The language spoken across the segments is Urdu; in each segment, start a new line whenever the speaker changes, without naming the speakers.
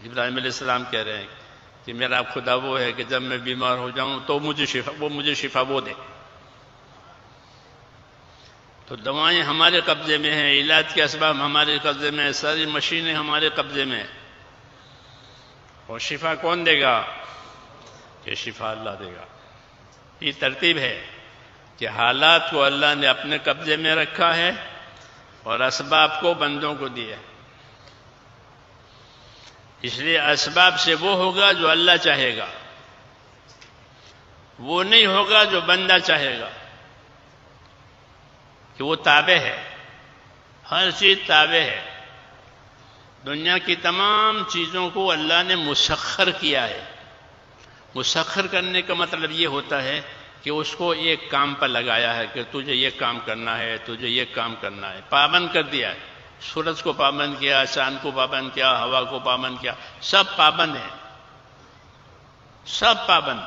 ابراہیم علیہ السلام کہہ رہے ہیں کہ میرا خدا وہ ہے کہ جب میں بیمار ہو جاؤں تو مجھے شفا وہ دے. تو دوائیں ہمارے قبضے میں ہیں، علاج کے اسباب ہمارے قبضے میں ہیں، ساری مشینیں ہمارے قبضے میں ہیں. اور شفا کون دے گا؟ کہ شفا اللہ دے گا. یہ ترتیب ہے کہ حالات کو اللہ نے اپنے قبضے میں رکھا ہے اور اسباب کو بندوں کو دیا. اس لیے اسباب سے وہ ہوگا جو اللہ چاہے گا، وہ نہیں ہوگا جو بندہ چاہے گا، کہ وہ تابع ہے. ہر چیز تابع ہے. دنیا کی تمام چیزوں کو اللہ نے مسخر کیا ہے. مسخر کرنے کا مطلب یہ ہوتا ہے کہ اس کو ایک کام پر لگایا ہے کہ تجھے یہ کام کرنا ہے، تجھے یہ کام کرنا ہے. پابند کر دیا ہے. سورج کو پابند کیا، چاند کو پابند کیا، ہوا کو پابند کیا. سب پابند ہیں، سب پابند.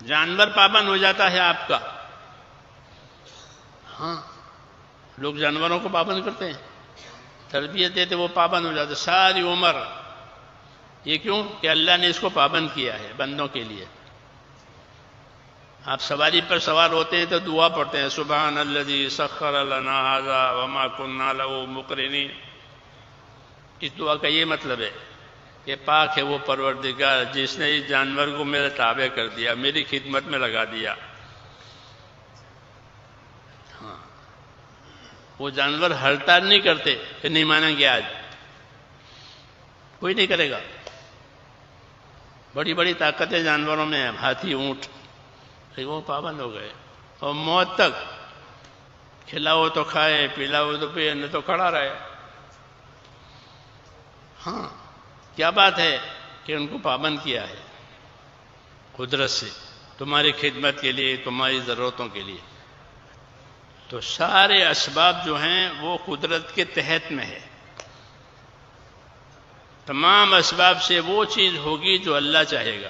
جانور پابند ہو جاتا ہے آپ کا. ہاں، لوگ جانوروں کو پابند کرتے ہیں، تربیت دیتے، وہ پابند ہو جاتے ساری عمر. یہ کیوں؟ کہ اللہ نے اس کو پابند کیا ہے بندوں کے لیے. آپ سواری پر سوار ہوتے ہیں تو دعا پڑھتے ہیں، سبحان الذی سخر لنا ھذا وما كنا له مقرنین. اس دعا کا یہ مطلب ہے کہ پاک ہے وہ پروردگار جس نے اس جانور کو میرے تابع کر دیا، میری خدمت میں لگا دیا. ہاں، وہ جانور ہڑتال نہیں کرتے کہ نہیں مانیں گے، آج کوئی نہیں کرے گا. بڑی بڑی طاقتیں جانوروں میں ہیں، ہاتھی، اونٹ، وہ پابند ہو گئے. اور موت تک کھلاؤ تو کھائے، پلاؤ تو پیے، نہ تو کھڑا رہے. ہاں، کیا بات ہے کہ ان کو پابند کیا ہے قدرت سے، تمہاری خدمت کے لیے، تمہاری ضرورتوں کے لیے. تو سارے اسباب جو ہیں وہ قدرت کے تحت میں ہے. تمام اسباب سے وہ چیز ہوگی جو اللہ چاہے گا.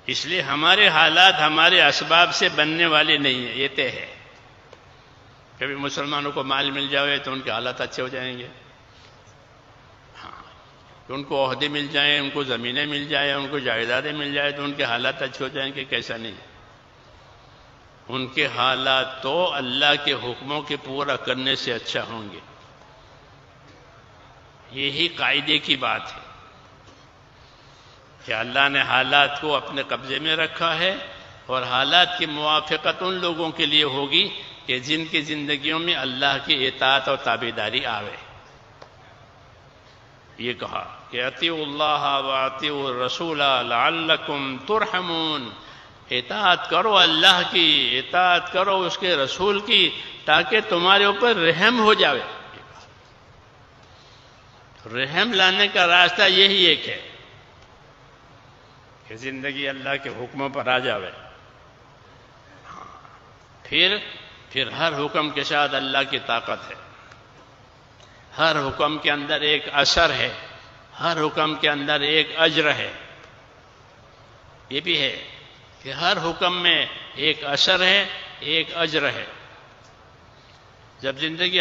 اس لیے ہمارے حالات ہمارے اسباب سے بننے والے نہیں ہیں، یہ طے ہے. کبھی مسلمانوں کو مال مل جائے تو ان کے حالات اچھے ہو جائیں گے. ہاں، کہ ان کو عہدے مل جائیں، ان کو زمینیں مل جائیں، ان کو جائیدادیں مل جائیں تو ان کے حالات اچھے ہو جائیں گے. کیسا نہیں، ان کے حالات تو اللہ کے حکموں کے پورا کرنے سے اچھا ہوں گے. یہی قاعدے کی بات ہے کہ اللہ نے حالات کو اپنے قبضے میں رکھا ہے اور حالات کی موافقت ان لوگوں کے لیے ہوگی کہ جن کی زندگیوں میں اللہ کی اطاعت اور تابعداری آوے. یہ کہا کہ اطیعوا اللہ واطیعوا الرسول لعلکم ترحمون. اطاعت کرو اللہ کی، اطاعت کرو اس کے رسول کی، تاکہ تمہارے اوپر رحم ہو جاوے. رحم لانے کا راستہ یہی ایک ہے کہ زندگی اللہ کے حکموں پر آ جاوے. پھر ہر حکم کے ساتھ اللہ کی طاقت ہے. ہر حکم کے اندر ایک اثر ہے، ہر حکم کے اندر ایک اجر ہے. یہ بھی ہے کہ ہر حکم میں ایک اثر ہے، ایک اجر ہے. جب زندگی